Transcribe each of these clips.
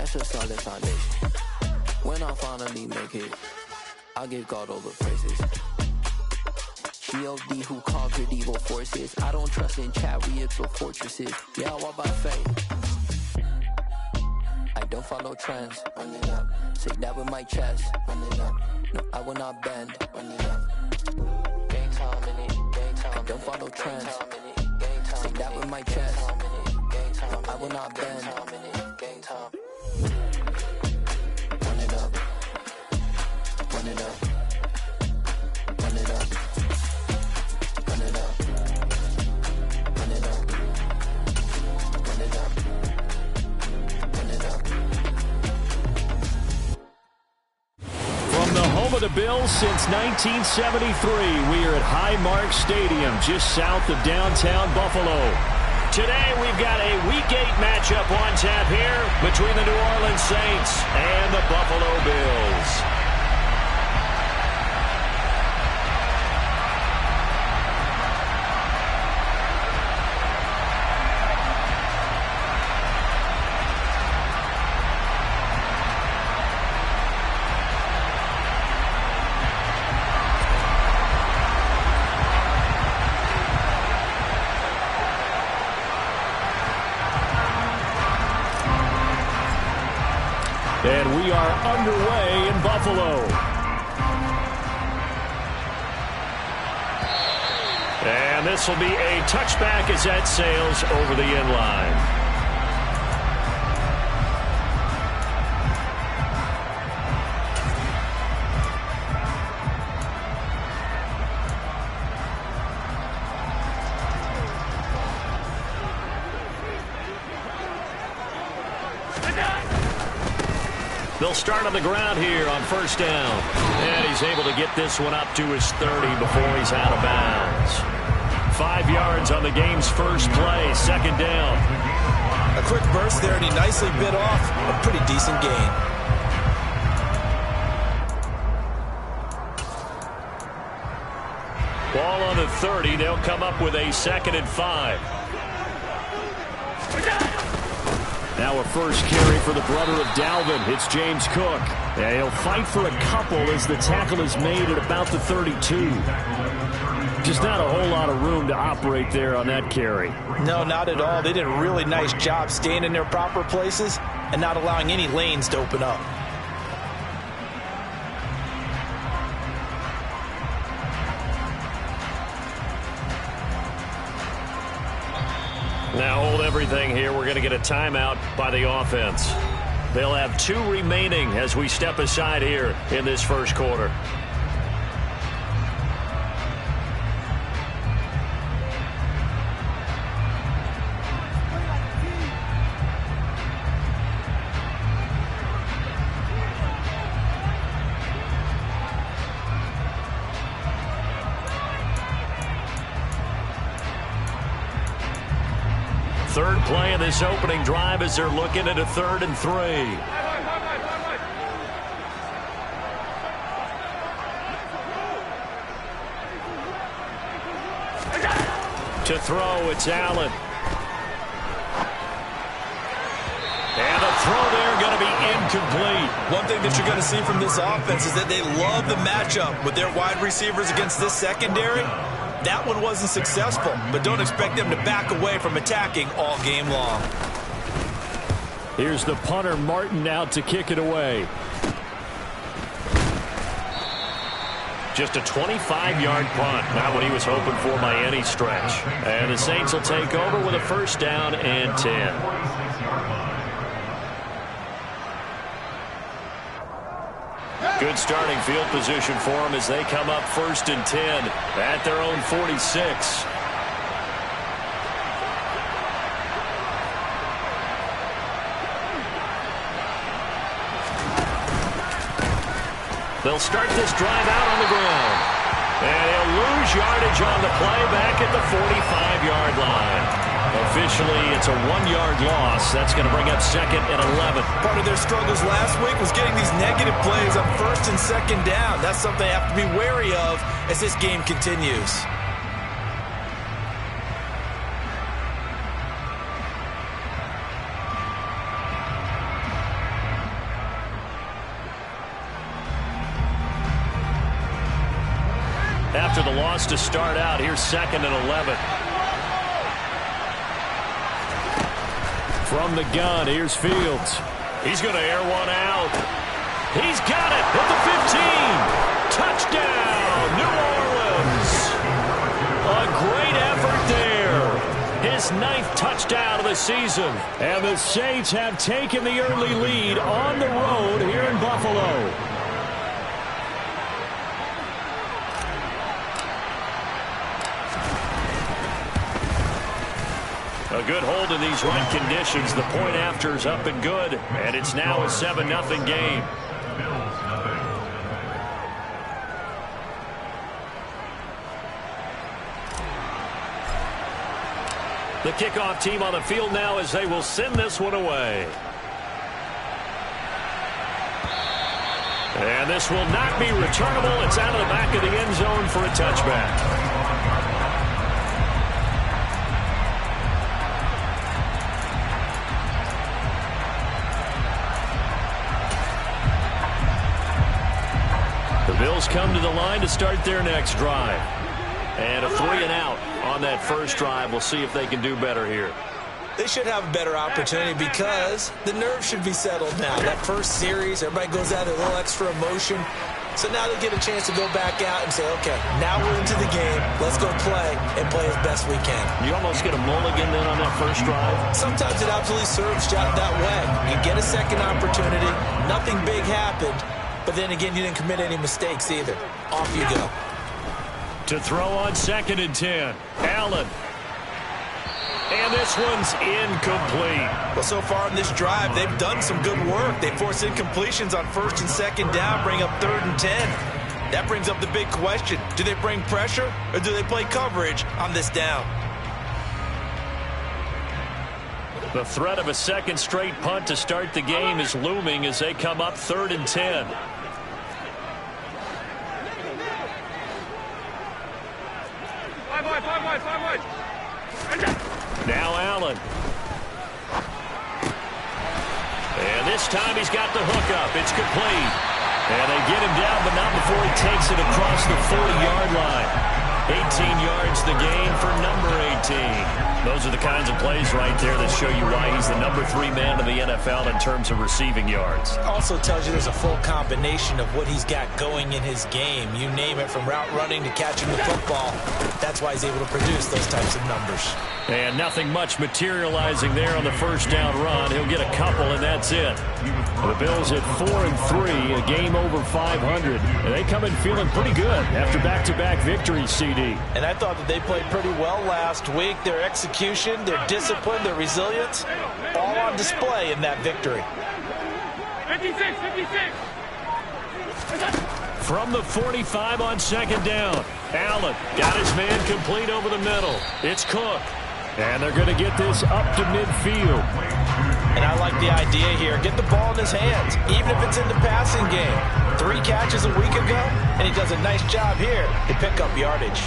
That's a solid foundation. When I finally make it, I'll give God all the praises. G.O.D. who conquered evil forces. I don't trust in chariots or fortresses. Yeah, I walk by faith. I don't follow trends. Run it up. Say that with my chest. Run it up. No, I will not bend. Run it up. Gang time in it. Gang time. I don't follow trends. Say that with my chest. No, I will not bend. Gang time. Run it up. Run it up. Run it up. Run it up. Run it up. Run it up. Run it up. From the home of the Bills since 1973, we are at Highmark Stadium, just south of downtown Buffalo. Today, we've got a Week 8 matchup on tap here between the New Orleans Saints and the Buffalo Bills. And we are underway in Buffalo. And this will be a touchback as that sails over the end line. They'll start on the ground here on first down. And he's able to get this one up to his 30 before he's out of bounds. 5 yards on the game's first play, second down. A quick burst there, and he nicely bit off a pretty decent gain. Ball on the 30. They'll come up with a 2nd and 5. Now a first carry for the brother of Dalvin. It's James Cook. Yeah, he'll fight for a couple as the tackle is made at about the 32. Just not a whole lot of room to operate there on that carry. No, not at all. They did a really nice job staying in their proper places and not allowing any lanes to open up. Now hold everything here. We're going to get a timeout by the offense. They'll have 2 remaining as we step aside here in this first quarter. Third play of this opening drive as they're looking at a 3rd and 3. To throw, it's Allen. And the throw there going to be incomplete. One thing that you're going to see from this offense is that they love the matchup with their wide receivers against this secondary. That one wasn't successful, but don't expect them to back away from attacking all game long. Here's the punter, Martin, out to kick it away. Just a 25-yard punt, not what he was hoping for by any stretch. And the Saints will take over with a first down and 10. Good starting field position for them as they come up 1st and 10 at their own 46. They'll start this drive out on the ground. And he'll lose yardage on the play back at the 45-yard line. Officially, it's a 1-yard loss. That's going to bring up 2nd and 11. Part of their struggles last week was getting these negative plays on 1st and 2nd down. That's something they have to be wary of as this game continues. after the loss to start out. Here's 2nd and 11. From the gun, here's Fields. He's going to air one out. He's got it at the 15. Touchdown, New Orleans. A great effort there. His 9th touchdown of the season. And the Saints have taken the early lead on the road here in Buffalo. A good hold in these right conditions. The point after is up and good, and it's now a 7-0 game. The kickoff team on the field now as they will send this one away. And this will not be returnable. It's out of the back of the end zone for a touchback. Bills come to the line to start their next drive. And a 3-and-out on that first drive. We'll see if they can do better here. They should have a better opportunity because the nerves should be settled now. That first series, everybody goes out with a little extra emotion. So now they get a chance to go back out and say, okay, now we're into the game. Let's go play and play as best we can. You almost get a mulligan then on that first drive? Sometimes it absolutely serves that way. You get a second opportunity. Nothing big happened. But then again, you didn't commit any mistakes either. Off you go. To throw on 2nd and 10. Allen. And this one's incomplete. Well, so far in this drive, they've done some good work. They force incompletions on 1st and 2nd down, bring up 3rd and 10. That brings up the big question. Do they bring pressure or do they play coverage on this down? The threat of a second straight punt to start the game is looming as they come up 3rd and 10. Now Allen. And this time he's got the hook up. It's complete. And they get him down, but not before he takes it across the 40-yard line. 18 yards the gain for number 18. Those are the kinds of plays right there that show you why he's the number 3 man in the NFL in terms of receiving yards. Also tells you there's a full combination of what he's got going in his game. You name it, from route running to catching the football. That's why he's able to produce those types of numbers. And nothing much materializing there on the first down run. He'll get a couple, and that's it. The Bills at 4-3, a game over 500. And they come in feeling pretty good after back-to-back victories, CD. And I thought that they played pretty well last week. Their execution, their discipline, their resilience, all on display in that victory. 56. From the 45 on 2nd down. Allen got his man complete over the middle. It's Cook. And they're going to get this up to midfield. And I like the idea here. Get the ball in his hands, even if it's in the passing game. 3 catches a week ago, and he does a nice job here to pick up yardage.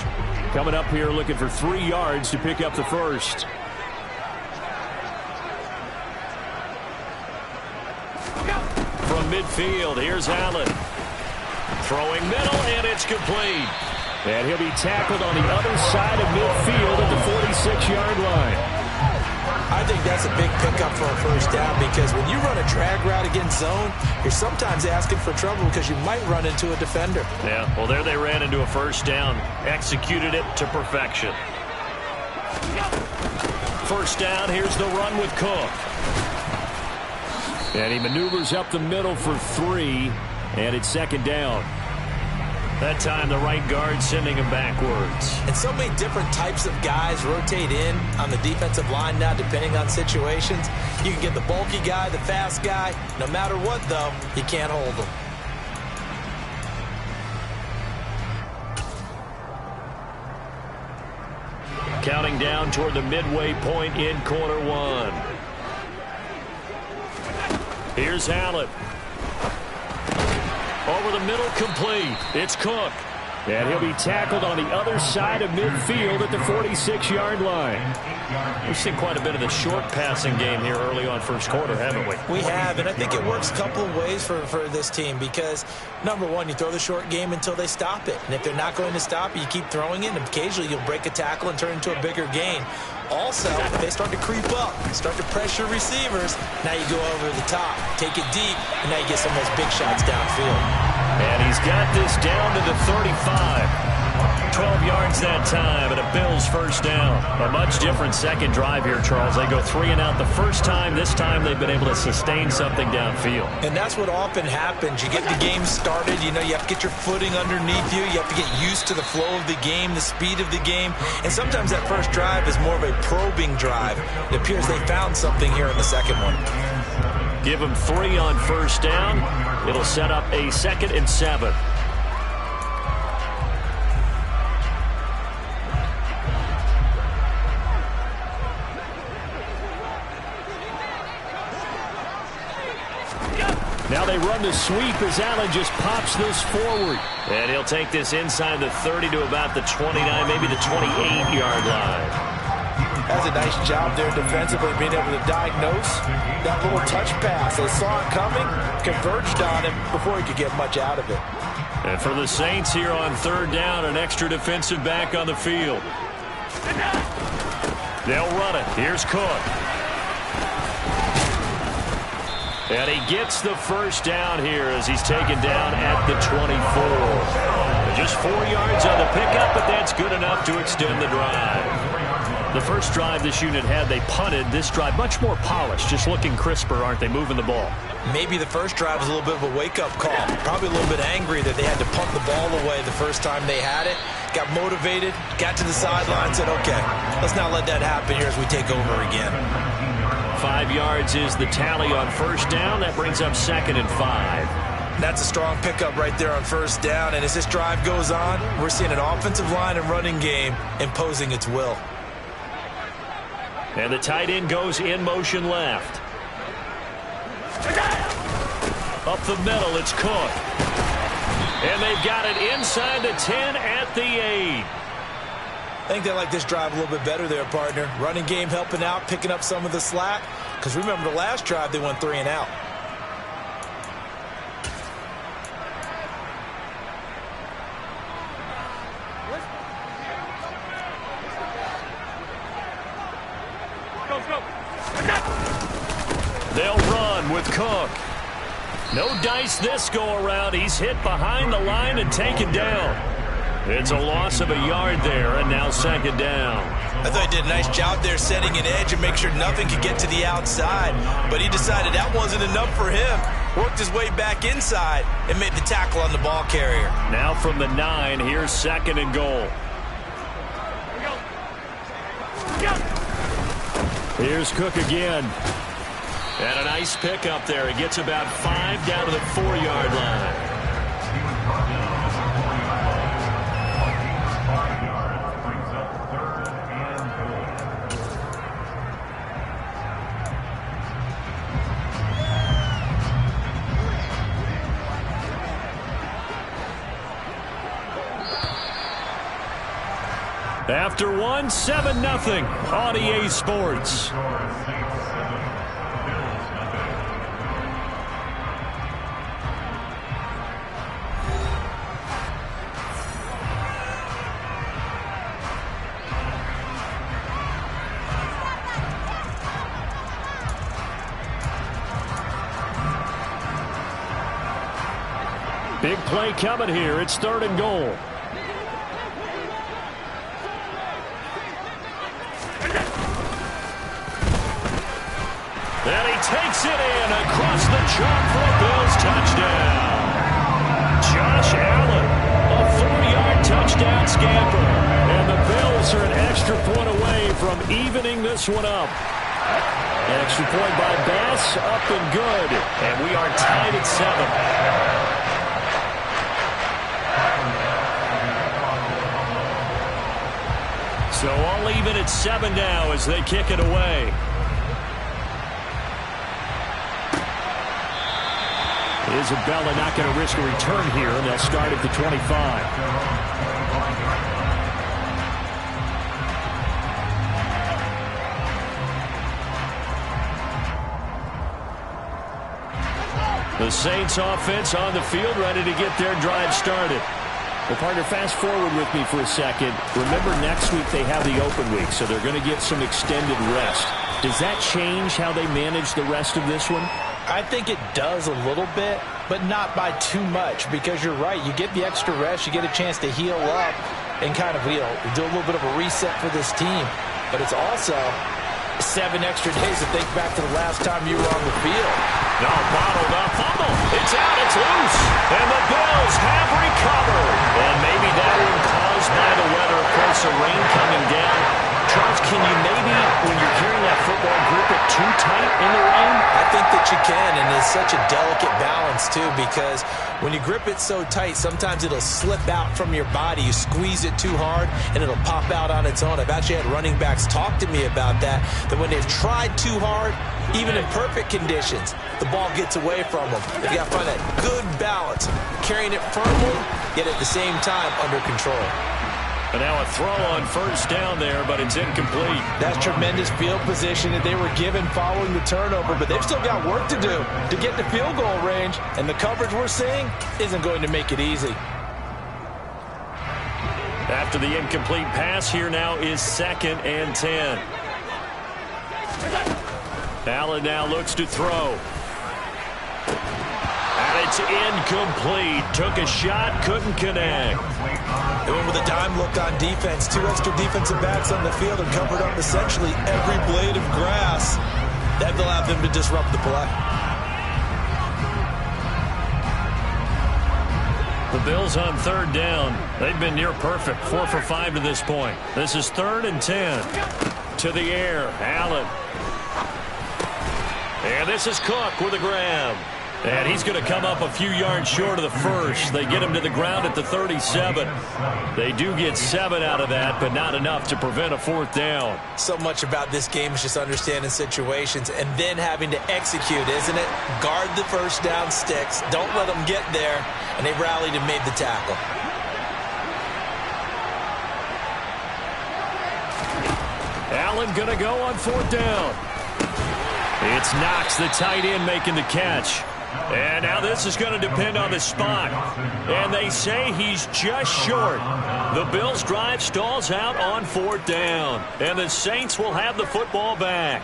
Coming up here looking for 3 yards to pick up the first. From midfield, here's Allen. Throwing middle, and it's complete. And he'll be tackled on the other side of midfield at the 46-yard line. I think that's a big pickup for a first down because when you run a drag route against zone, you're sometimes asking for trouble because you might run into a defender. Yeah, well, there they ran into a first down. Executed it to perfection. First down, here's the run with Cook. And he maneuvers up the middle for 3, and it's 2nd down. That time, the right guard sending him backwards. And so many different types of guys rotate in on the defensive line now, depending on situations. You can get the bulky guy, the fast guy. No matter what, though, you can't hold them. Counting down toward the midway point in quarter 1. Here's Allen. Over the middle, complete. It's Cook. And he'll be tackled on the other side of midfield at the 46-yard line. We've seen quite a bit of the short passing game here early on first quarter, haven't we? We have, and I think it works a couple of ways for this team because, number one, you throw the short game until they stop it. And if they're not going to stop it, you keep throwing it, and occasionally you'll break a tackle and turn into a bigger gain. Also, if they start to creep up, start to pressure receivers, now you go over the top, take it deep, and now you get some of those big shots downfield. And he's got this down to the 35. 12 yards that time, and a Bills first down. A much different second drive here, Charles. They go 3 and out the first time. This time they've been able to sustain something downfield. And that's what often happens. You get the game started. You know, you have to get your footing underneath you. You have to get used to the flow of the game, the speed of the game. And sometimes that first drive is more of a probing drive. It appears they found something here in the second one. Give them 3 on first down. It'll set up a 2nd and 7. Now they run the sweep as Allen just pops this forward. And he'll take this inside the 30 to about the 29, maybe the 28-yard line. Has a nice job there defensively, being able to diagnose that little touch pass. They saw it coming, converged on him before he could get much out of it. And for the Saints here on third down, an extra defensive back on the field. They'll run it. Here's Cook. And he gets the first down here as he's taken down at the 24. Just 4 yards on the pickup, but that's good enough to extend the drive. The first drive this unit had, they punted. This drive, much more polished, just looking crisper, aren't they, moving the ball? Maybe the first drive was a little bit of a wake-up call. Probably a little bit angry that they had to punt the ball away the first time they had it. Got motivated, got to the sideline, said, okay, let's not let that happen here as we take over again. 5 yards is the tally on first down. That brings up 2nd and 5. That's a strong pickup right there on first down. And as this drive goes on, we're seeing an offensive line and running game imposing its will. And the tight end goes in motion left. Up the middle, it's Cook. And they've got it inside the 10 at the 8. I think they like this drive a little bit better there, partner. Running game helping out, picking up some of the slack. Because remember, the last drive, they went 3 and out. They'll run with Cook. No dice this go around. He's hit behind the line and taken down. It's a loss of a yard there, and now 2nd down. I thought he did a nice job there setting an edge and make sure nothing could get to the outside. But he decided that wasn't enough for him. Worked his way back inside and made the tackle on the ball carrier. Now from the 9, here's 2nd and goal. Here's Cook again. And a nice pickup there. He gets about 5 down to the 4-yard line. After 1, 7-0 on EA Sports. Big play coming here. It's 3rd and goal. And he takes it in across the chalk for a Bills touchdown. Josh Allen, a 4-yard touchdown scamper. And the Bills are an extra point away from evening this one up. An extra point by Bass, up and good. And we are tied at 7. So all even at 7 now as they kick it away. Isabella not going to risk a return here, and they'll start at the 25. The Saints offense on the field, ready to get their drive started. Well, partner, fast forward with me for a second. Remember, next week they have the open week, so they're going to get some extended rest. Does that change how they manage the rest of this one? I think it does a little bit, but not by too much, because you're right. You get the extra rest, you get a chance to heal up and kind of, do a little bit of a reset for this team. But it's also 7 extra days to think back to the last time you were on the field. No, bottled up, fumble. It's out, it's loose. And the Bills have recovered. And maybe that one caused by the weather. Of course, the rain coming down. Charles, can you maybe, when you're carrying that football, grip it too tight in the rain? I think that you can, and it's such a delicate balance, too, because when you grip it so tight, sometimes it'll slip out from your body. You squeeze it too hard, and it'll pop out on its own. I've actually had running backs talk to me about that when they've tried too hard, even in perfect conditions, the ball gets away from them. They've got to find that good balance, carrying it firmly, yet at the same time under control. And now a throw on first down there, but it's incomplete. That's tremendous field position that they were given following the turnover, but they've still got work to do to get to field goal range, and the coverage we're seeing isn't going to make it easy. After the incomplete pass, here now is 2nd and 10. Allen now looks to throw. And it's incomplete. Took a shot, couldn't connect. They went with a dime look on defense. 2 extra defensive backs on the field and covered up essentially every blade of grass. That will allow them to disrupt the play. The Bills on 3rd down. They've been near perfect. 4 for 5 to this point. This is 3rd and 10. To the air. Allen. And this is Cook with a grab. And he's going to come up a few yards short of the first. They get him to the ground at the 37. They do get 7 out of that, but not enough to prevent a 4th down. So much about this game is just understanding situations and then having to execute, isn't it? Guard the first down sticks. Don't let them get there. And they rallied and made the tackle. Allen going to go on 4th down. It's Knox, the tight end, making the catch. And now this is going to depend on the spot. And they say he's just short. The Bills' drive stalls out on 4th down. And the Saints will have the football back.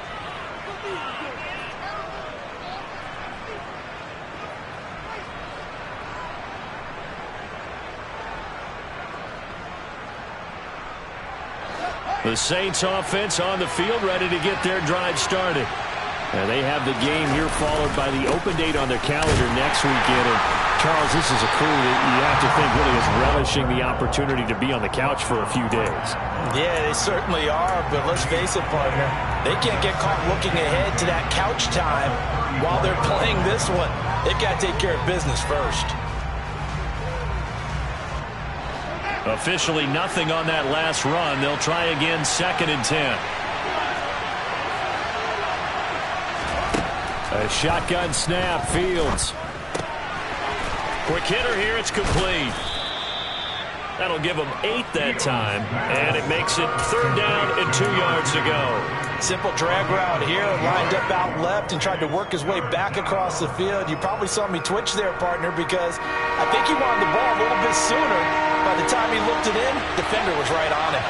The Saints offense on the field, ready to get their drive started. And they have the game here followed by the open date on their calendar next weekend. And Charles, this is a crew that you have to think really is relishing the opportunity to be on the couch for a few days. Yeah, they certainly are, but let's face it, partner. They can't get caught looking ahead to that couch time while they're playing this one. They've got to take care of business first. Officially nothing on that last run. They'll try again, 2nd and 10. A shotgun snap, Fields. Quick hitter here, it's complete. That'll give them 8 that time, and it makes it 3rd down and 2 yards to go. Simple drag route here, lined up out left and tried to work his way back across the field. You probably saw me twitch there, partner, because I think he wanted the ball a little bit sooner. By the time he looked it in, the defender was right on it.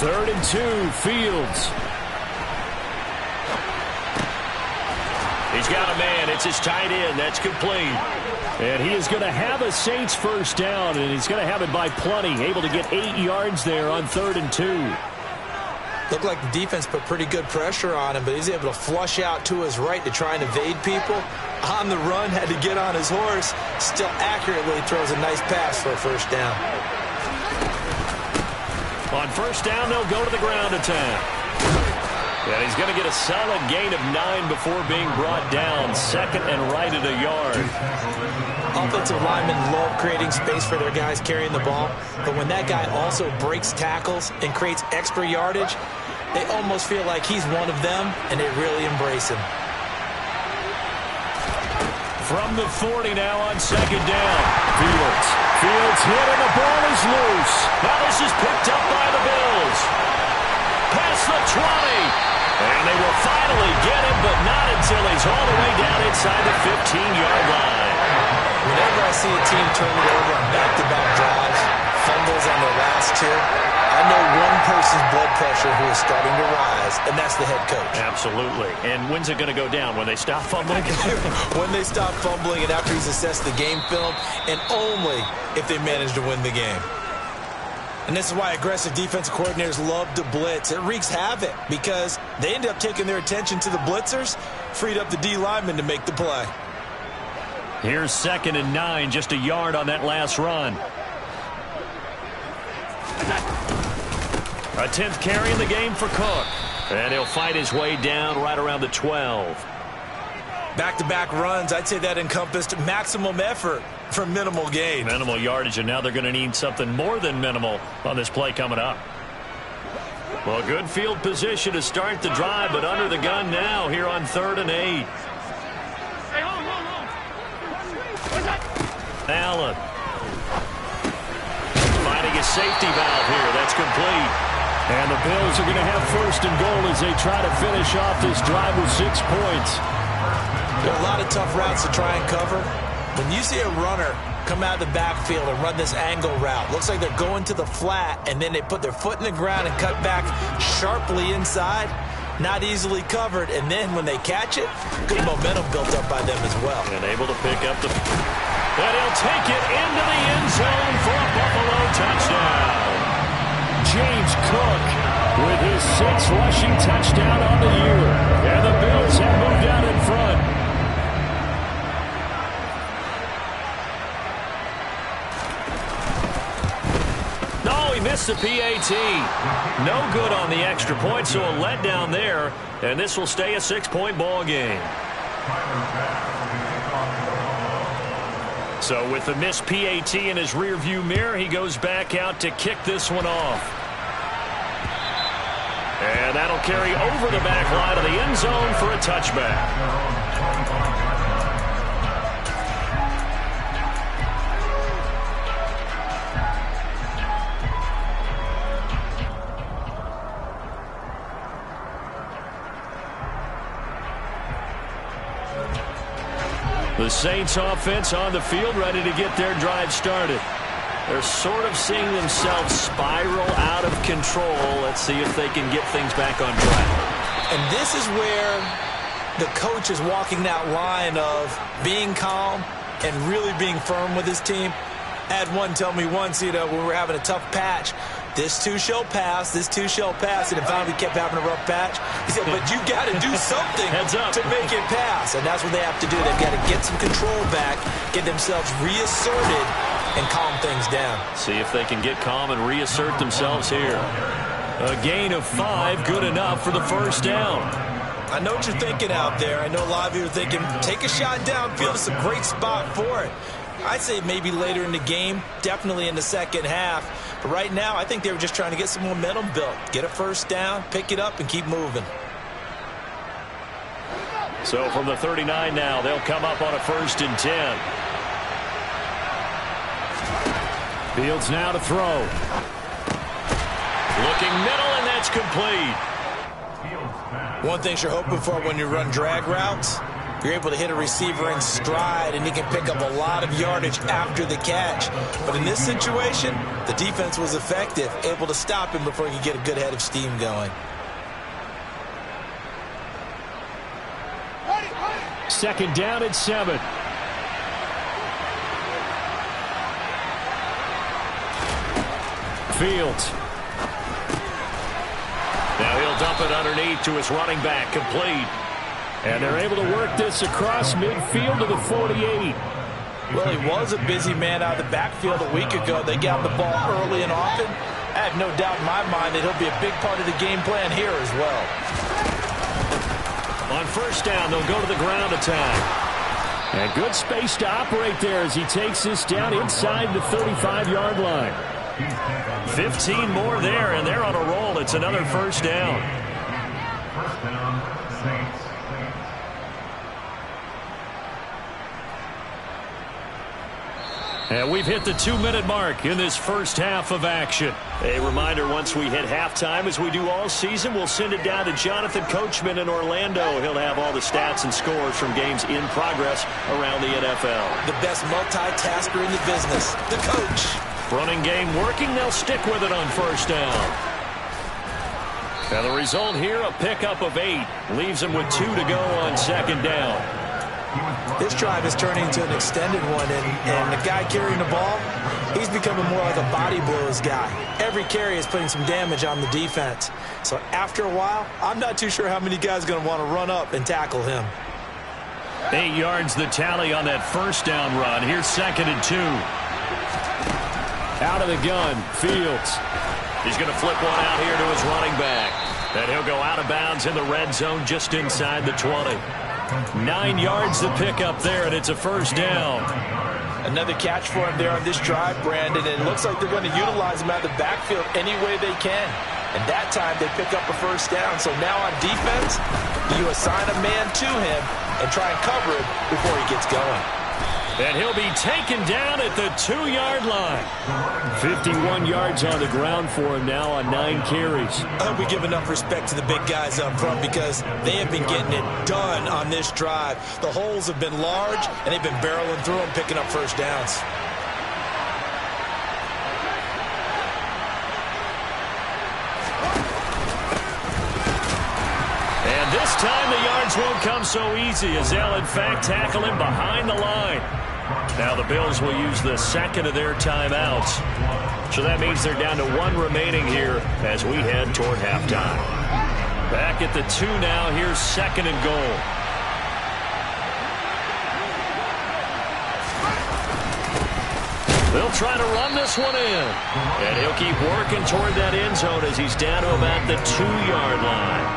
Third and 2, Fields. He's got a man. It's his tight end. That's complete. And he is going to have a Saints first down, and he's going to have it by plenty. Able to get 8 yards there on 3rd and 2. Looked like the defense put pretty good pressure on him, but he's able to flush out to his right to try and evade people. On the run, had to get on his horse. Still accurately throws a nice pass for a first down. On first down, they'll go to the ground attack. And he's going to get a solid gain of 9 before being brought down. Second and right at a yard. Offensive linemen love creating space for their guys carrying the ball, but when that guy also breaks tackles and creates extra yardage, they almost feel like he's one of them, and they really embrace him. From the 40 now on second down. Fields hit and the ball is loose. Now this is picked up by the Bills. Past the 20. And they will finally get him, but not until he's all the way down inside the 15-yard line. Whenever I see a team turn it over on back-to-back drives, fumbles on their last two, I know one person's blood pressure who is starting to rise, and that's the head coach. Absolutely. And when's it going to go down? When they stop fumbling? When they stop fumbling and after he's assessed the game film, and only if they manage to win the game. And this is why aggressive defensive coordinators love to blitz. It wreaks havoc because they end up taking their attention to the blitzers, freed up the D linemen to make the play. Here's second and 9, just a yard on that last run. A 10th carry in the game for Cook. And he'll fight his way down right around the 12. Back-to-back runs, I'd say that encompassed maximum effort for minimal gain. Minimal yardage, and now they're going to need something more than minimal on this play coming up. Well, good field position to start the drive, but under the gun now here on 3rd and 8. Allen. Finding a safety valve here. That's complete. And the Bills are going to have 1st and goal as they try to finish off this drive with 6 points. There are a lot of tough routes to try and cover. When you see a runner come out of the backfield and run this angle route, looks like they're going to the flat, and then they put their foot in the ground and cut back sharply inside. Not easily covered, and then when they catch it, good momentum built up by them as well. And able to pick up the... And he'll take it into the end zone for a Buffalo touchdown. James Cook with his 6th rushing touchdown on the year. And the Bills have moved out in front. No, he missed the PAT. No good on the extra point, so a letdown there. And this will stay a 6-point ball game. So with the missed PAT in his rearview mirror, he goes back out to kick this one off. And that'll carry over the back line of the end zone for a touchback. The Saints offense on the field, ready to get their drive started. They're sort of seeing themselves spiral out of control. Let's see if they can get things back on track. And this is where the coach is walking that line of being calm and really being firm with his team. I had one tell me once, when we were having a tough patch, this too shall pass, this too shall pass, and if finally kept having a rough patch, he said, but you got to do something to make it pass, and that's what they have to do. They've got to get some control back, get themselves reasserted, and calm things down. See if they can get calm and reassert themselves here. A gain of 5, good enough for the 1st down. I know what you're thinking out there. I know a lot of you are thinking, take a shot downfield. It's a great spot for it. I'd say maybe later in the game, definitely in the second half. But right now, I think they were just trying to get some momentum built. Get a 1st down, pick it up, and keep moving. So from the 39 now, they'll come up on a 1st and 10. Fields now to throw. Looking middle, and that's complete. One thing you're hoping for when you run drag routes, you're able to hit a receiver in stride, and he can pick up a lot of yardage after the catch. But in this situation, the defense was effective, able to stop him before he could get a good head of steam going. Second down and 7. Fields. Now he'll dump it underneath to his running back, complete. And they're able to work this across midfield to the 48. Well, he was a busy man out of the backfield a week ago. They got the ball early and often. I have no doubt in my mind that he'll be a big part of the game plan here as well. On first down, they'll go to the ground attack. And good space to operate there as he takes this down inside the 35-yard line. 15 more there, and they're on a roll. It's another first down. First down, Saints. And we've hit the 2-minute mark in this first half of action. A reminder, once we hit halftime, as we do all season, we'll send it down to Jonathan Coachman in Orlando. He'll have all the stats and scores from games in progress around the NFL. The best multitasker in the business, the coach. Running game working, they'll stick with it on first down. And the result here, a pickup of 8. Leaves them with 2 to go on second down. This drive is turning into an extended one, and the guy carrying the ball, he's becoming more like a body blows guy. Every carry is putting some damage on the defense. So after a while, I'm not too sure how many guys are going to want to run up and tackle him. 8 yards the tally on that first down run. Here's 2nd and 2. Out of the gun, Fields. He's going to flip one out here to his running back. And he'll go out of bounds in the red zone just inside the 20. 9 yards to pick up there, and it's a first down. Another catch for him there on this drive, Brandon, and it looks like they're going to utilize him out of the backfield any way they can. And that time they pick up a first down. So now on defense, you assign a man to him and try and cover him before he gets going. And he'll be taken down at the 2-yard line. 51 yards on the ground for him now on 9 carries. I hope we give enough respect to the big guys up front because they have been getting it done on this drive. The holes have been large, and they've been barreling through them, picking up first downs. And this time the yards won't come so easy as they'll, in fact, tackle him behind the line. Now the Bills will use the second of their timeouts. So that means they're down to 1 remaining here as we head toward halftime. Back at the 2 now. Here's 2nd and goal. They'll try to run this one in. And he'll keep working toward that end zone as he's down to about the 2-yard line.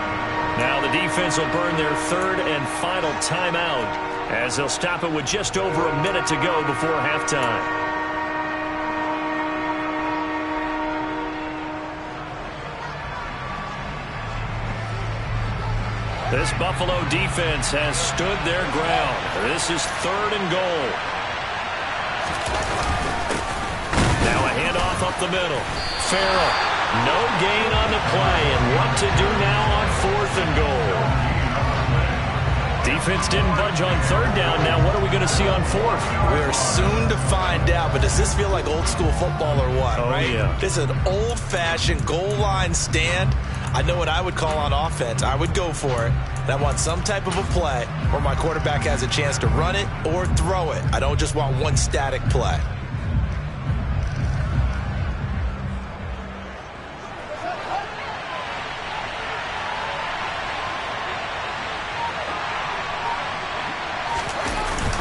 Now the defense will burn their 3rd and final timeout as they'll stop it with just over a minute to go before halftime. This Buffalo defense has stood their ground. This is 3rd and goal. Now a handoff up the middle. Farrell, no gain on the play, and what to do now on 4th and goal. Defense didn't budge on 3rd down. Now what are we going to see on 4th? We are soon to find out, but does this feel like old school football or what, right? Yeah. This is an old-fashioned goal line stand. I know what I would call on offense. I would go for it. And I want some type of a play where my quarterback has a chance to run it or throw it. I don't just want one static play.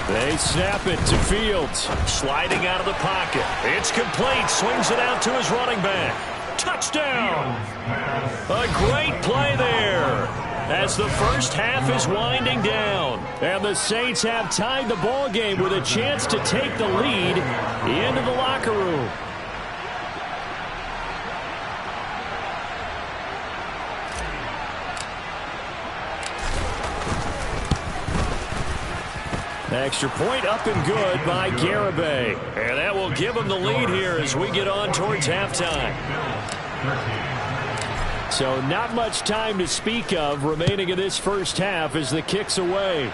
They snap it to Fields. Sliding out of the pocket. It's complete. Swings it out to his running back. Touchdown! A great play there as the first half is winding down. And the Saints have tied the ball game with a chance to take the lead into the locker room. Extra point up and good by Garibay. And that will give them the lead here as we get on towards halftime. So not much time to speak of remaining in this first half as the kick's away.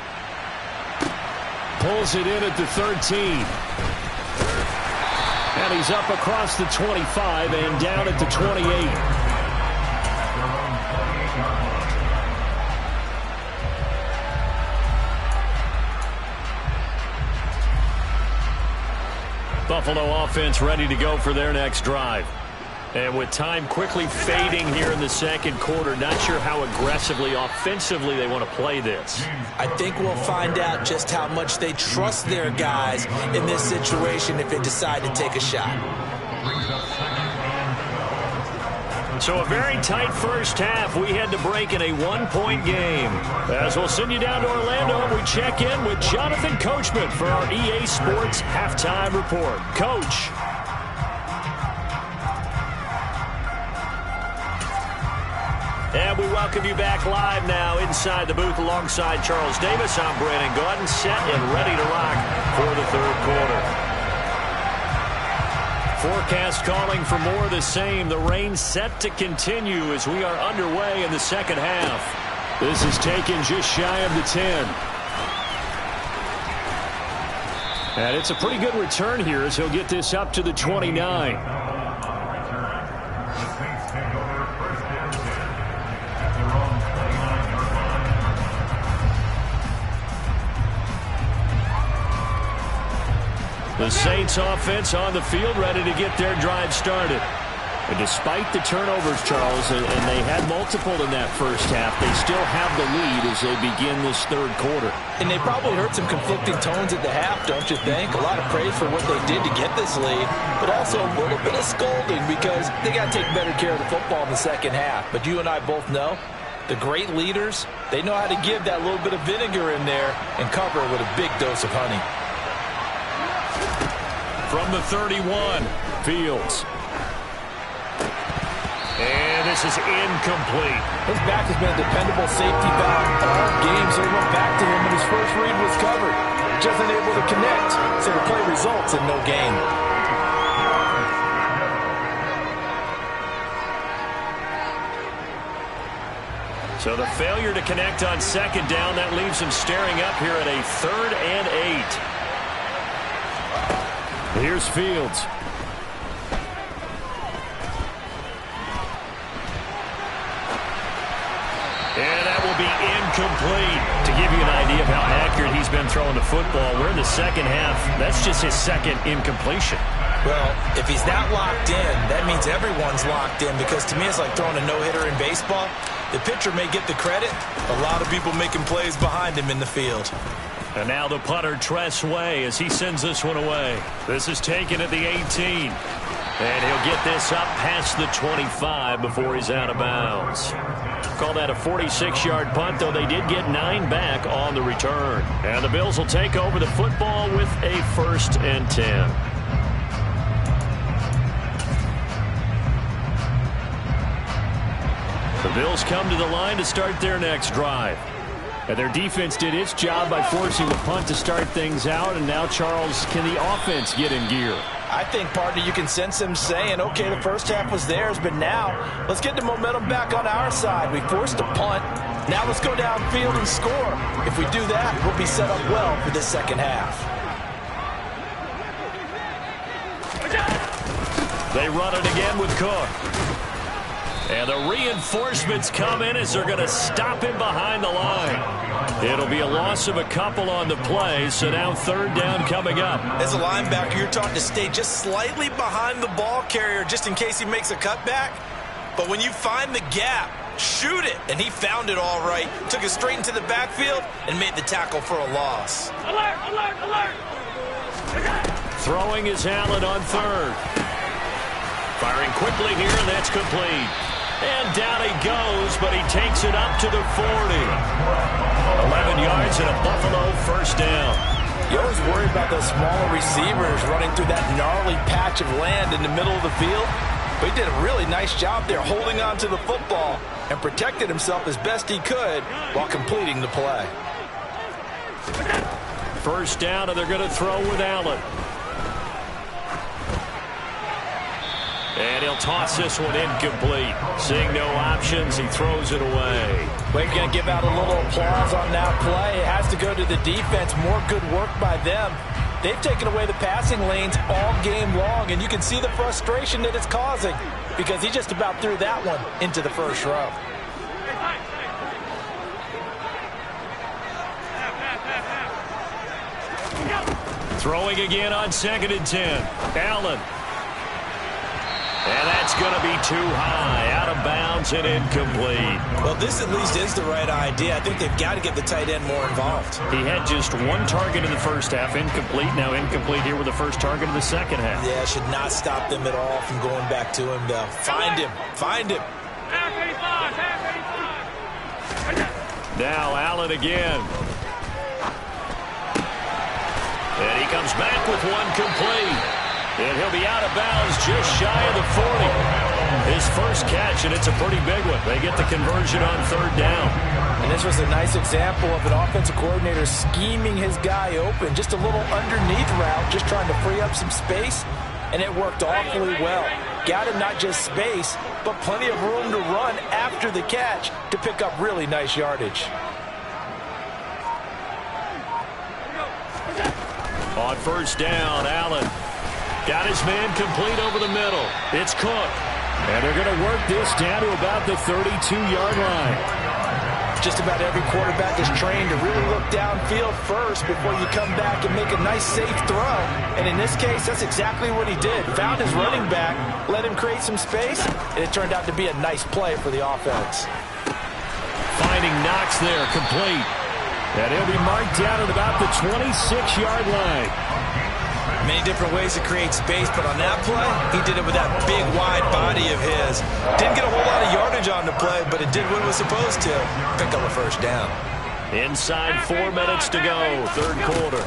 Pulls it in at the 13. And he's up across the 25 and down at the 28. Buffalo offense ready to go for their next drive. And with time quickly fading here in the second quarter, not sure how aggressively, offensively they want to play this. I think we'll find out just how much they trust their guys in this situation if they decide to take a shot. So a very tight first half. We had to break in a one-point game. As we'll send you down to Orlando, we check in with Jonathan Coachman for our EA Sports Halftime Report. Coach. And we welcome you back live now inside the booth alongside Charles Davis. I'm Brandon Gaudin, set and ready to rock for the third quarter. Forecast calling for more of the same. The rain set to continue as we are underway in the second half. This is taken just shy of the 10. And it's a pretty good return here as he'll get this up to the 29. The Saints offense on the field ready to get their drive started. And despite the turnovers, Charles, and they had multiple in that first half, they still have the lead as they begin this third quarter. And they probably heard some conflicting tones at the half, don't you think? A lot of praise for what they did to get this lead, but also a little bit of scolding because they got to take better care of the football in the second half. But you and I both know the great leaders, they know how to give that little bit of vinegar in there and cover it with a big dose of honey. From the 31, Fields. And this is incomplete. His back has been a dependable safety valve all game, so he went back to him when his first read was covered. Just unable to connect, so the play results in no gain. So the failure to connect on second down, that leaves him staring up here at a 3rd and 8. Here's Fields. And that will be incomplete. To give you an idea of how accurate he's been throwing the football, we're in the second half. That's just his second incompletion. Well, if he's that locked in, that means everyone's locked in, because to me it's like throwing a no-hitter in baseball. The pitcher may get the credit. A lot of people making plays behind him in the field. And now the punter, Tress Way, as he sends this one away. This is taken at the 18. And he'll get this up past the 25 before he's out of bounds. Call that a 46-yard punt, though they did get 9 back on the return. And the Bills will take over the football with a 1st and 10. The Bills come to the line to start their next drive. And their defense did its job by forcing the punt to start things out. And now, Charles, can the offense get in gear? I think, partner, you can sense them saying, okay, the first half was theirs, but now let's get the momentum back on our side. We forced a punt. Now let's go downfield and score. If we do that, we'll be set up well for this second half. They run it again with Cook. And the reinforcements come in as they're going to stop him behind the line. It'll be a loss of a couple on the play, so now 3rd down coming up. As a linebacker, you're taught to stay just slightly behind the ball carrier just in case he makes a cutback. But when you find the gap, shoot it. And he found it all right. Took it straight into the backfield and made the tackle for a loss. Alert, alert, alert. Throwing is Allen on 3rd. Firing quickly here, and that's complete. And down he goes, but he takes it up to the 40. 11 yards and a Buffalo 1st down. You always worry about those smaller receivers running through that gnarly patch of land in the middle of the field. But he did a really nice job there holding on to the football and protected himself as best he could while completing the play. 1st down, and they're going to throw with Allen. And he'll toss this one incomplete. Seeing no options, he throws it away. We're going to give out a little applause on that play. It has to go to the defense. More good work by them. They've taken away the passing lanes all game long, and you can see the frustration that it's causing because he just about threw that one into the first row. Throwing again on 2nd and 10. Allen. And that's going to be too high, out of bounds and incomplete. Well, this at least is the right idea. I think they've got to get the tight end more involved. He had just 1 target in the first half, incomplete. Now incomplete here with the first target of the second half. Yeah, should not stop them at all from going back to him, though. Find him. Find him. Now Allen again. And he comes back with one complete. And he'll be out of bounds just shy of the 40. His first catch, and it's a pretty big one. They get the conversion on third down. And this was a nice example of an offensive coordinator scheming his guy open. Just a little underneath route, just trying to free up some space. And it worked awfully well. Got him not just space, but plenty of room to run after the catch to pick up really nice yardage. On first down, Allen got his man complete over the middle. It's Cook. And they're going to work this down to about the 32-yard line. Just about every quarterback is trained to really look downfield first before you come back and make a nice, safe throw. And in this case, that's exactly what he did. Found his running back, let him create some space, and it turned out to be a nice play for the offense. Finding Knox there, complete. And he'll be marked down at about the 26-yard line. Many different ways to create space, but on that play, he did it with that big, wide body of his. Didn't get a whole lot of yardage on the play, but it did what it was supposed to. Pick up a first down. Inside 4 minutes to go, third quarter.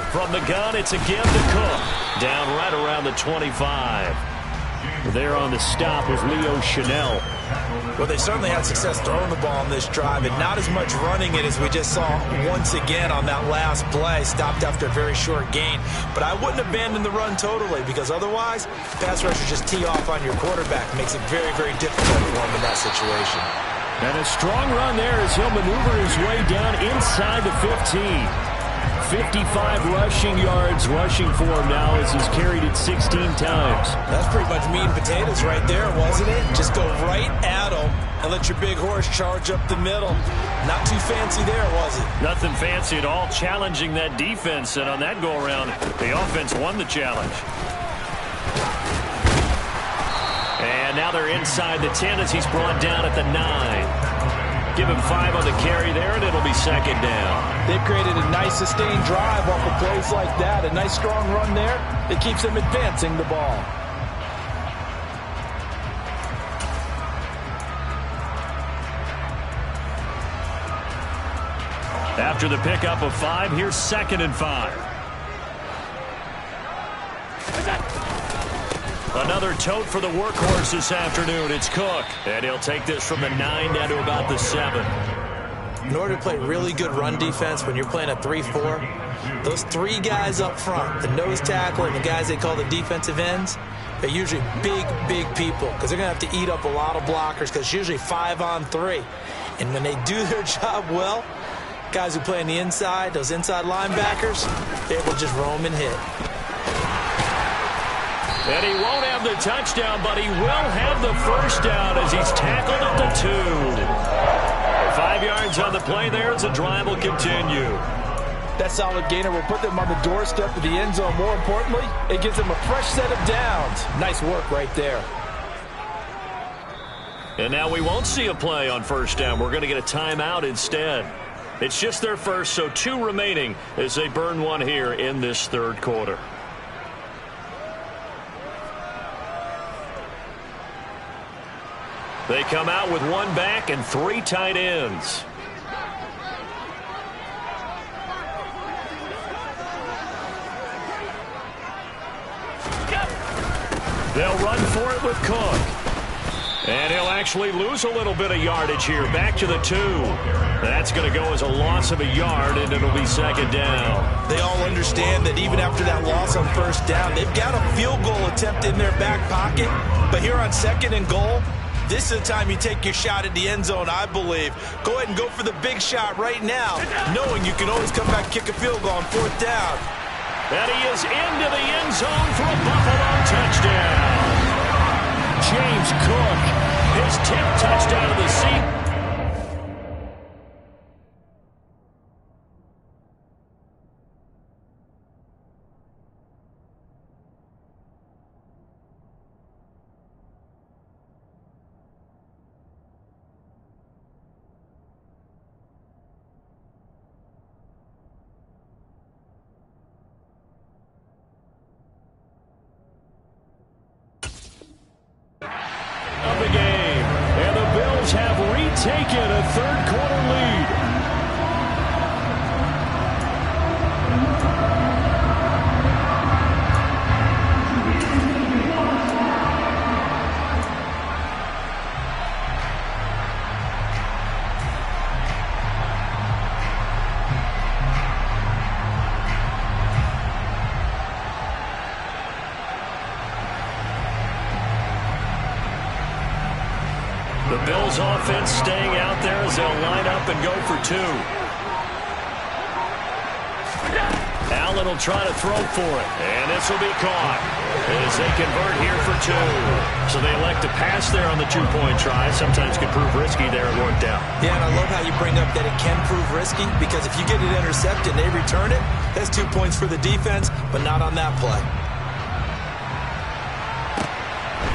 From the gun, it's again to Cook. Down right around the 25. There on the stop was Leo Chanel. Well, they certainly had success throwing the ball on this drive, and not as much running it as we just saw once again on that last play. Stopped after a very short gain. But I wouldn't abandon the run totally, because otherwise, pass rushers just tee off on your quarterback. Makes it very, very difficult for him in that situation. And a strong run there as he'll maneuver his way down inside the 15. 55 rushing yards rushing for him now as he's carried it 16 times. That's pretty much meat and potatoes right there, wasn't it? Just go right at him and let your big horse charge up the middle. Not too fancy there, was it? Nothing fancy at all, challenging that defense, and on that go-around, the offense won the challenge. And now they're inside the 10 as he's brought down at the 9. Give him 5 on the carry there, and it'll be second down. They've created a nice sustained drive off of plays like that. A nice strong run there that keeps them advancing the ball. After the pickup of 5, here's 2nd and 5. Another tote for the workhorse this afternoon. It's Cook. And he'll take this from the 9 down to about the 7. In order to play really good run defense when you're playing a 3-4, those 3 guys up front, the nose tackle and the guys they call the defensive ends, they're usually big, big people because they're going to have to eat up a lot of blockers because it's usually 5 on 3. And when they do their job well, guys who play on the inside, those inside linebackers, they're able to just roam and hit. And he won't have the touchdown, but he will have the first down as he's tackled at the 2. 5 yards on the play there as the drive will continue. That solid gainer will put them on the doorstep of the end zone. More importantly, it gives them a fresh set of downs. Nice work right there. And now we won't see a play on first down. We're going to get a timeout instead. It's just their first, so 2 remaining as they burn one here in this third quarter. They come out with 1 back and 3 tight ends. They'll run for it with Cook. And he'll actually lose a little bit of yardage here. Back to the 2. That's going to go as a loss of a yard, and it'll be second down. They all understand that even after that loss on first down, they've got a field goal attempt in their back pocket. But here on 2nd and goal, this is the time you take your shot at the end zone, I believe. Go ahead and go for the big shot right now, knowing you can always come back and kick a field goal on 4th down. And he is into the end zone for a Buffalo touchdown. James Cook, his 10th touchdown of the season. taken a third-quarter lead. The Bills offense staying out there as they'll line up and go for two. Allen will try to throw for it, and this will be caught as they convert here for two. So they elect to pass there on the two-point try. Sometimes can prove risky there and worked out. Yeah, and I love how you bring up that it can prove risky, because if you get it intercepted and they return it, that's 2 points for the defense, but not on that play.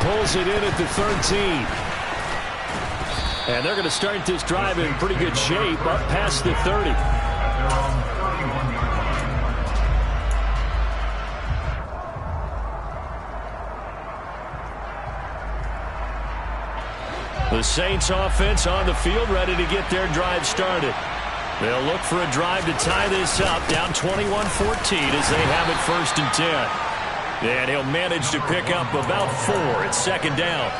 Pulls it in at the 13. And they're going to start this drive in pretty good shape up past the 30. The Saints offense on the field ready to get their drive started. They'll look for a drive to tie this up, down 21-14 as they have it 1st and 10. And he'll manage to pick up about 4 at 2nd down.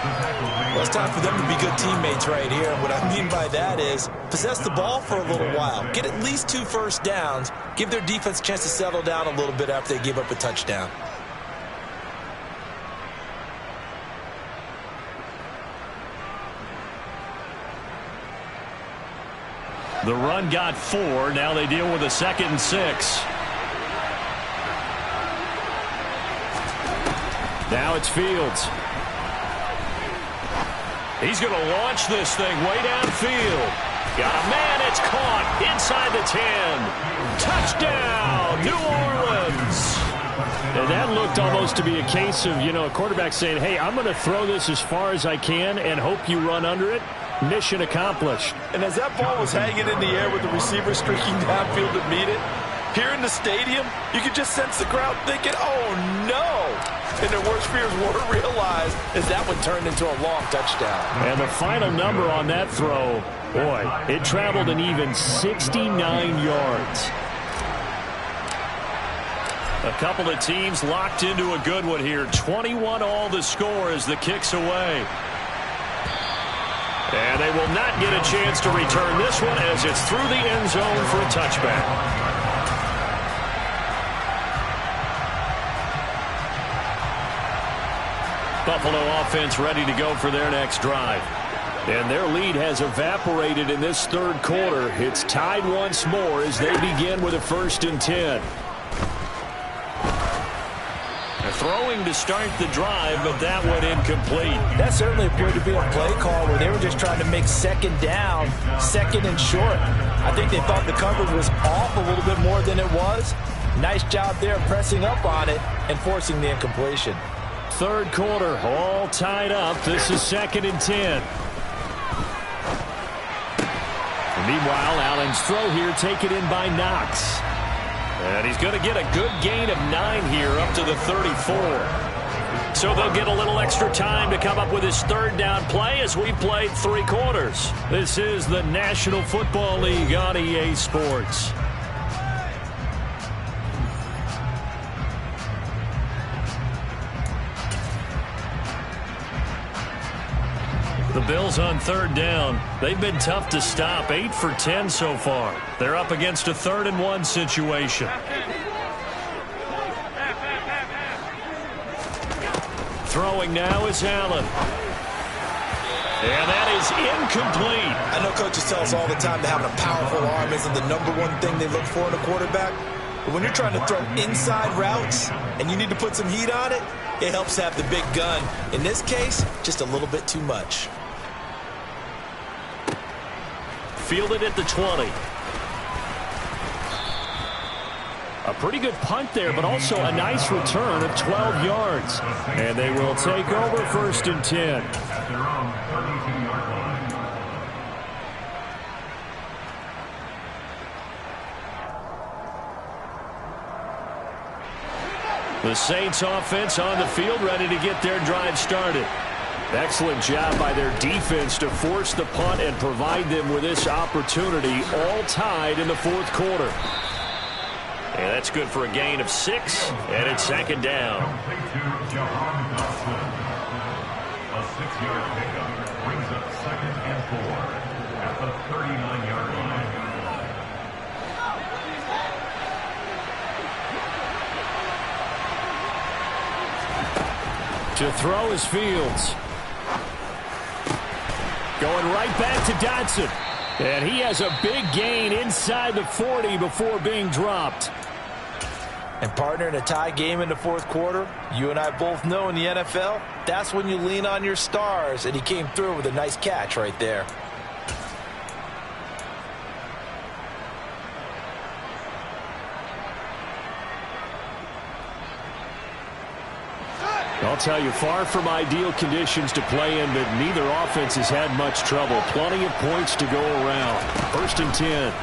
Well, it's time for them to be good teammates right here. And what I mean by that is possess the ball for a little while. Get at least 2 first downs. Give their defense a chance to settle down a little bit after they give up a touchdown. The run got 4. Now they deal with a 2nd and 6. Now it's Fields. He's going to launch this thing way downfield. Got a man. It's caught inside the 10. Touchdown, New Orleans. And that looked almost to be a case of, a quarterback saying, hey, I'm going to throw this as far as I can and hope you run under it. Mission accomplished. And as that ball was hanging in the air with the receiver streaking downfield to meet it, here in the stadium, you could just sense the crowd thinking, oh, no. And their worst fears were realized as that one turned into a long touchdown. And the final number on that throw, boy, it traveled an even 69 yards. A couple of teams locked into a good one here. 21 all the score as the kick's away. And they will not get a chance to return this one as it's through the end zone for a touchback. Buffalo offense ready to go for their next drive. And their lead has evaporated in this 3rd quarter. It's tied once more as they begin with a 1st and 10. Throwing to start the drive, but that went incomplete. That certainly appeared to be a play call where they were just trying to make 2nd down, 2nd and short. I think they thought the coverage was off a little bit more than it was. Nice job there pressing up on it and forcing the incompletion. 3rd quarter, all tied up. This is 2nd and 10. And meanwhile, Allen's throw here taken in by Knox. And he's going to get a good gain of 9 here up to the 34. So they'll get a little extra time to come up with his 3rd down play as we played 3 quarters. This is the National Football League on EA Sports. The Bills on 3rd down. They've been tough to stop. 8 for 10 so far. They're up against a 3rd and 1 situation. Throwing now is Allen. And that is incomplete. I know coaches tell us all the time that having a powerful arm isn't the #1 thing they look for in a quarterback. But when you're trying to throw inside routes and you need to put some heat on it, it helps have the big gun. In this case, just a little bit too much. Fielded at the 20. A pretty good punt there, but also a nice return of 12 yards. And they will take over 1st and 10. The Saints offense on the field ready to get their drive started. Excellent job by their defense to force the punt and provide them with this opportunity, all tied in the fourth quarter. And that's good for a gain of 6, and it's second down. A 6-yard pickup brings up 2nd and 4 at the 39-yard line. To throw is Fields. Going right back to Dodson. And he has a big gain inside the 40 before being dropped. And partner, in a tie game in the fourth quarter, you and I both know in the NFL, that's when you lean on your stars, and he came through with a nice catch right there. I'll tell you, far from ideal conditions to play in, but neither offense has had much trouble. Plenty of points to go around. 1st and 10.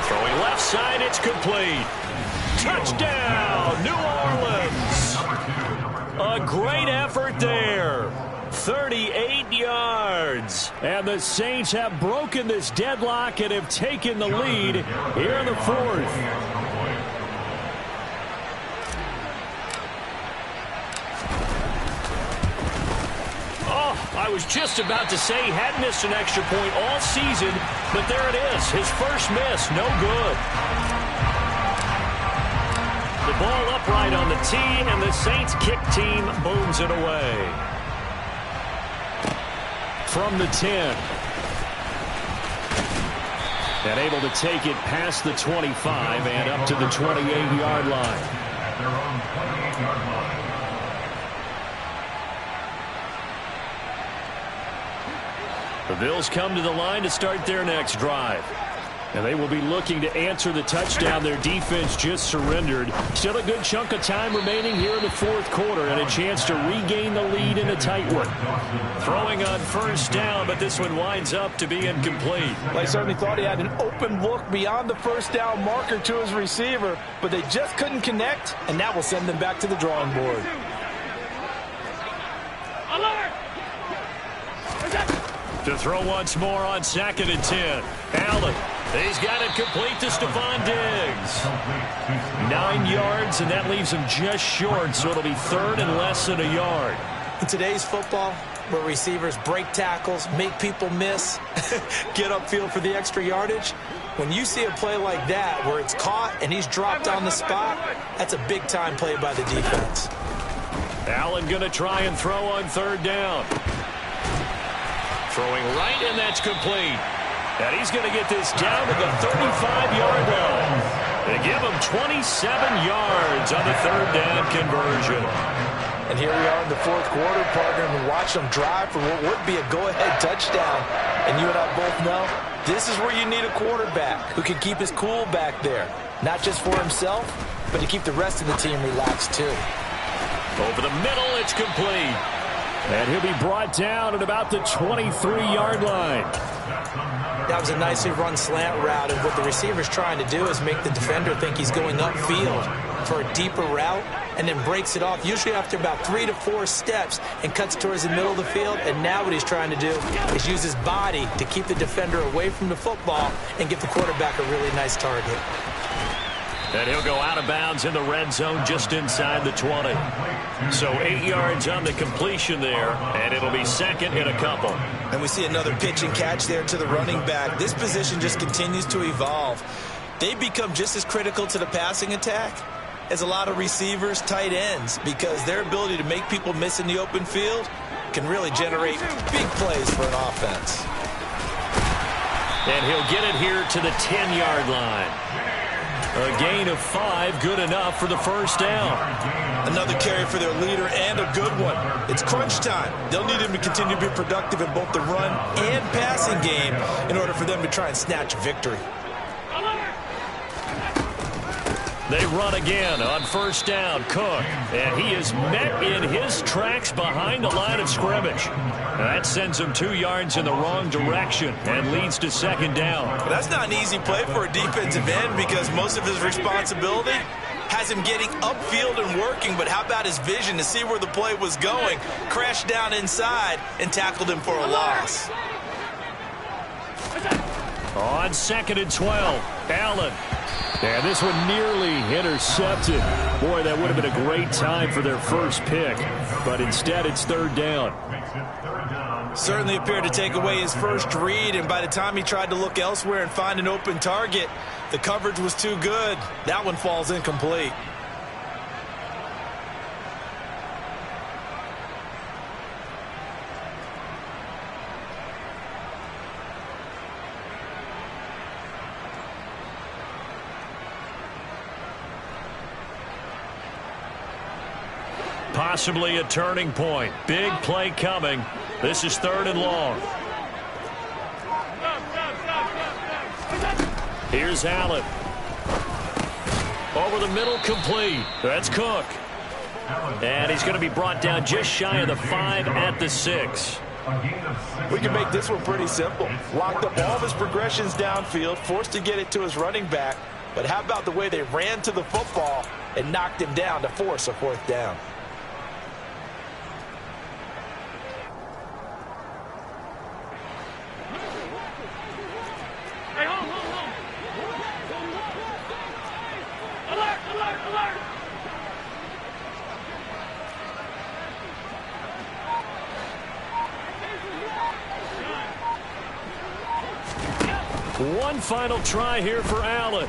Throwing left side, it's complete. Touchdown, New Orleans. A great effort there. 38 yards. And the Saints have broken this deadlock and have taken the lead here in the fourth. I was just about to say he had missed an extra point all season, but there it is. His first miss, no good. The ball upright on the tee, and the Saints kick team booms it away. From the 10. And able to take it past the 25 and up to the 28-yard line. At their own 28-yard line. The Bills come to the line to start their next drive. And they will be looking to answer the touchdown their defense just surrendered. Still a good chunk of time remaining here in the fourth quarter and a chance to regain the lead in a tight one. Throwing on first down, but this one winds up to be incomplete. Well, I certainly thought he had an open look beyond the first down marker to his receiver, but they just couldn't connect, and that will send them back to the drawing board. To throw once more on 2nd and 10. Allen, he's got it complete to Stephon Diggs. 9 yards, and that leaves him just short, so it'll be 3rd and less than a yard. In today's football, where receivers break tackles, make people miss, get upfield for the extra yardage, when you see a play like that where it's caught and he's dropped on the spot, that's a big-time play by the defense. Allen going to try and throw on 3rd down. Throwing right, and that's complete. And he's going to get this down to the 35-yard line. They give him 27 yards on the 3rd down conversion. And here we are in the fourth quarter, partner, and watch them drive for what would be a go-ahead touchdown. And you and I both know this is where you need a quarterback who can keep his cool back there. Not just for himself, but to keep the rest of the team relaxed too. Over the middle, it's complete. And he'll be brought down at about the 23-yard line. That was a nicely run slant route, and what the receiver's trying to do is make the defender think he's going upfield for a deeper route, and then breaks it off, usually after about 3 to 4 steps, and cuts towards the middle of the field. And now what he's trying to do is use his body to keep the defender away from the football and give the quarterback a really nice target. And he'll go out of bounds in the red zone just inside the 20. So 8 yards on the completion there, and it'll be 2nd and a couple. And we see another pitch and catch there to the running back. This position just continues to evolve. They become just as critical to the passing attack as a lot of receivers, tight ends, because their ability to make people miss in the open field can really generate big plays for an offense. And he'll get it here to the 10-yard line. A gain of 5, good enough for the first down. Another carry for their leader, and a good one. It's crunch time. They'll need him to continue to be productive in both the run and passing game in order for them to try and snatch a victory. They run again on first down. Cook, and he is met in his tracks behind the line of scrimmage. That sends him 2 yards in the wrong direction and leads to 2nd down. But that's not an easy play for a defensive end, because most of his responsibility has him getting upfield and working, but how about his vision to see where the play was going? Crashed down inside and tackled him for a loss. On 2nd and 12, Allen. And this one nearly intercepted. Boy, that would have been a great time for their first pick. But instead, it's 3rd down. Certainly appeared to take away his first read, and by the time he tried to look elsewhere and find an open target, the coverage was too good. That one falls incomplete. Possibly a turning point. Big play coming. This is 3rd and long. Here's Allen. Over the middle, complete. That's Cook. And he's going to be brought down just shy of the 5 at the 6. We can make this one pretty simple. Locked up all of his progressions downfield, forced to get it to his running back. But how about the way they ran to the football and knocked him down to force a 4th down? One final try here for Allen.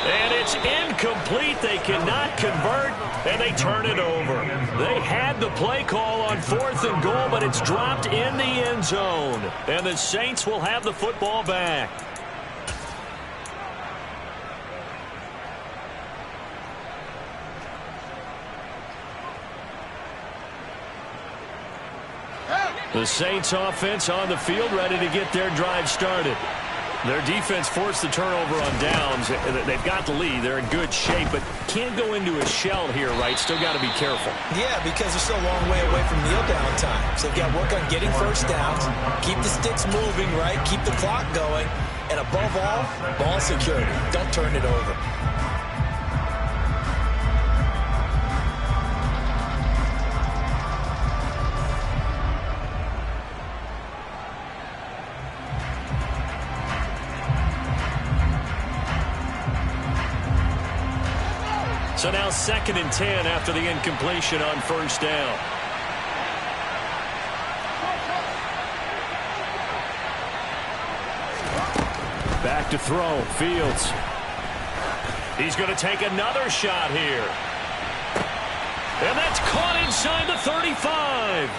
And it's incomplete. They cannot convert, and they turn it over. They had the play call on 4th and goal, but it's dropped in the end zone. And the Saints will have the football back. The Saints offense on the field, ready to get their drive started. Their defense forced the turnover on downs. They've got the lead. They're in good shape, but can't go into a shell here, right? Still got to be careful. Yeah, because they're still a long way away from kneel down time. So they've got to work on getting first downs, keep the sticks moving, right? Keep the clock going. And above all, ball security. Don't turn it over. So now 2nd and 10 after the incompletion on 1st down. Back to throw. Fields. He's going to take another shot here. And that's caught inside the 35.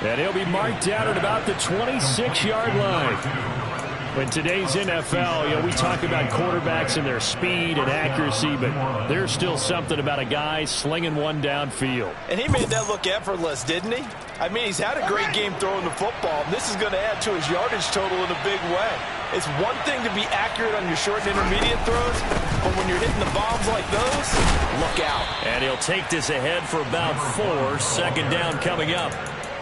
And he'll be marked out at about the 26-yard line. In today's NFL, we talk about quarterbacks and their speed and accuracy, but there's still something about a guy slinging one downfield. And he made that look effortless, didn't he? I mean, he's had a great game throwing the football, and this is going to add to his yardage total in a big way. It's one thing to be accurate on your short and intermediate throws, but when you're hitting the bombs like those, look out. And he'll take this ahead for about 4. 2nd down coming up.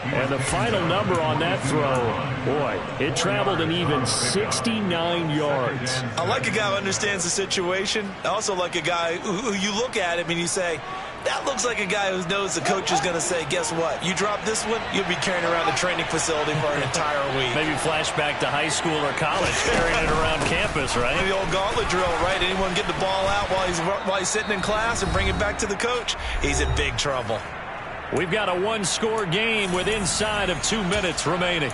And the final number on that throw, boy, it traveled an even 69 yards. I like a guy who understands the situation. I also like a guy who you look at him and you say, that looks like a guy who knows the coach is going to say, guess what? You drop this one, you'll be carrying around the training facility for an entire week. Maybe flashback to high school or college, carrying it around campus, right? The old gauntlet drill, right? Anyone get the ball out while he's sitting in class and bring it back to the coach? He's in big trouble. We've got a one-score game with inside of 2 minutes remaining.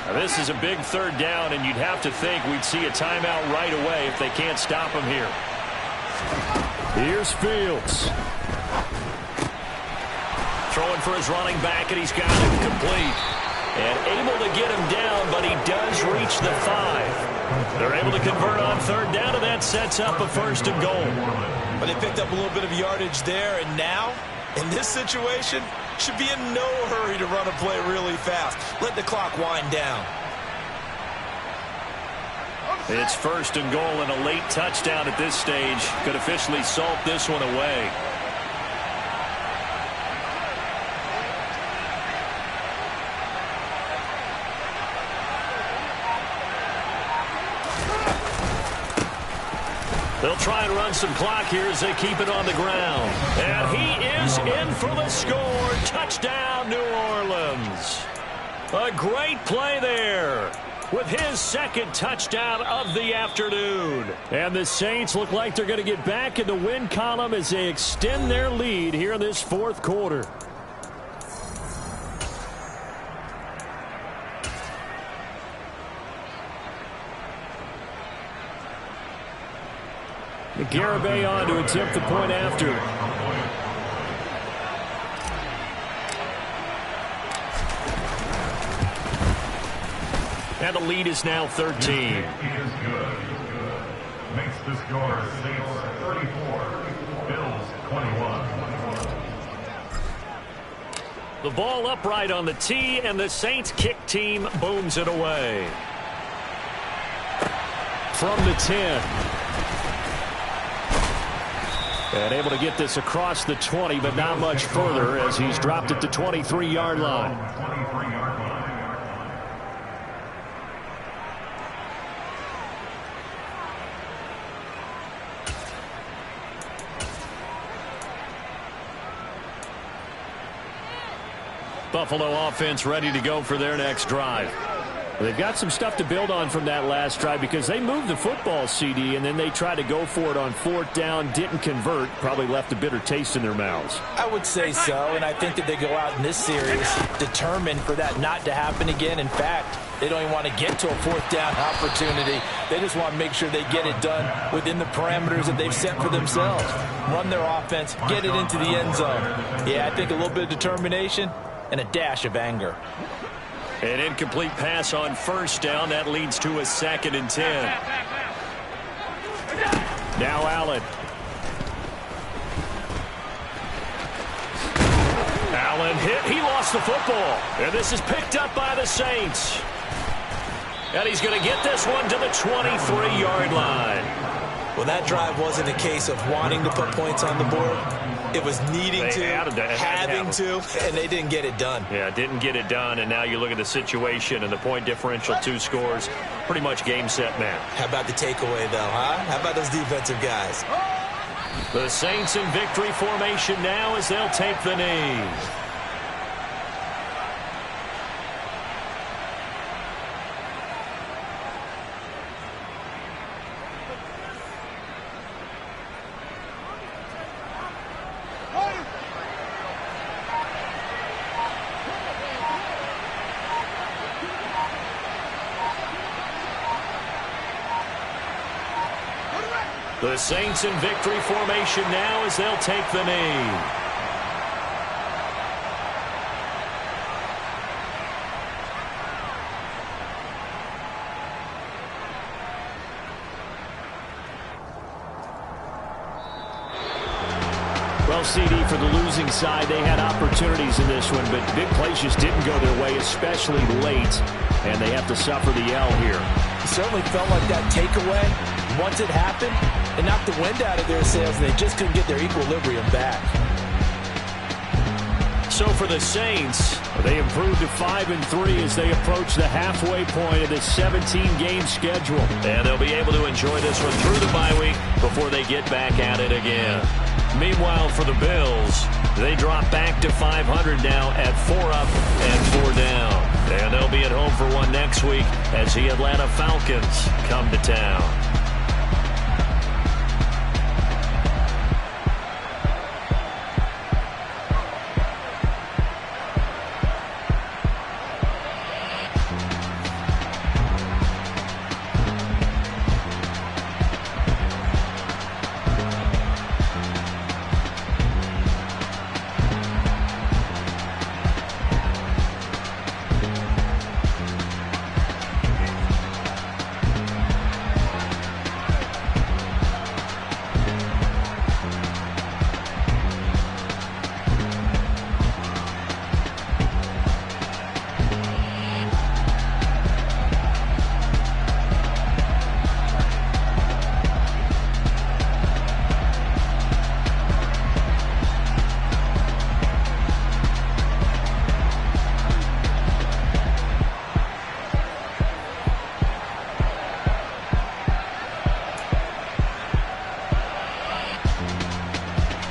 Now, this is a big 3rd down, and you'd have to think we'd see a timeout right away if they can't stop him here. Here's Fields. Throwing for his running back, and he's got it complete. And able to get him down, but he does reach the 5. They're able to convert on 3rd down, and that sets up a 1st and goal. But they picked up a little bit of yardage there, and now, in this situation, should be in no hurry to run a play really fast. Let the clock wind down. It's first and goal and a late touchdown at this stage. Could officially salt this one away. They'll try and run some clock here as they keep it on the ground. And he is in for the score. Touchdown, New Orleans. A great play there with his second touchdown of the afternoon. And the Saints look like they're going to get back in the win column as they extend their lead here in this fourth quarter. Garibay on to attempt the point after. And the lead is now 13. Is good. Makes the score Saints 34, Bills 21. The ball upright on the tee, and the Saints kick team booms it away. From the 10. And able to get this across the 20, but not much further as he's dropped it to 23-yard line. Buffalo offense ready to go for their next drive. They've got some stuff to build on from that last drive because they moved the football, CD, and then they tried to go for it on fourth down, didn't convert, probably left a bitter taste in their mouths. I would say so, and I think that they go out in this series determined for that not to happen again. In fact, they don't even want to get to a fourth down opportunity. They just want to make sure they get it done within the parameters that they've set for themselves. Run their offense, get it into the end zone. Yeah, I think a little bit of determination and a dash of anger. An incomplete pass on first down. That leads to a 2nd and 10. Now Allen. Allen hit. He lost the football. And this is picked up by the Saints. And he's going to get this one to the 23-yard line. Well, that drive wasn't a case of wanting to put points on the board. It was needing to, having to, and they didn't get it done. Yeah, didn't get it done, and now you look at the situation and the point differential, 2 scores, pretty much game, set, match. How about the takeaway, though, huh? How about those defensive guys? The Saints in victory formation now as they'll take the knee. The Saints in victory formation now as they'll take the knee. Well, CD, for the losing side, they had opportunities in this one, but big plays just didn't go their way, especially late, and they have to suffer the L here. It certainly felt like that takeaway, once it happened, it knocked the wind out of their sails, and they just couldn't get their equilibrium back. So for the Saints, they improved to 5-3 as they approach the halfway point of this 17-game schedule. And they'll be able to enjoy this one through the bye week before they get back at it again. Meanwhile, for the Bills, they drop back to 500 now at 4 up and 4 down. And they'll be at home for one next week as the Atlanta Falcons come to town.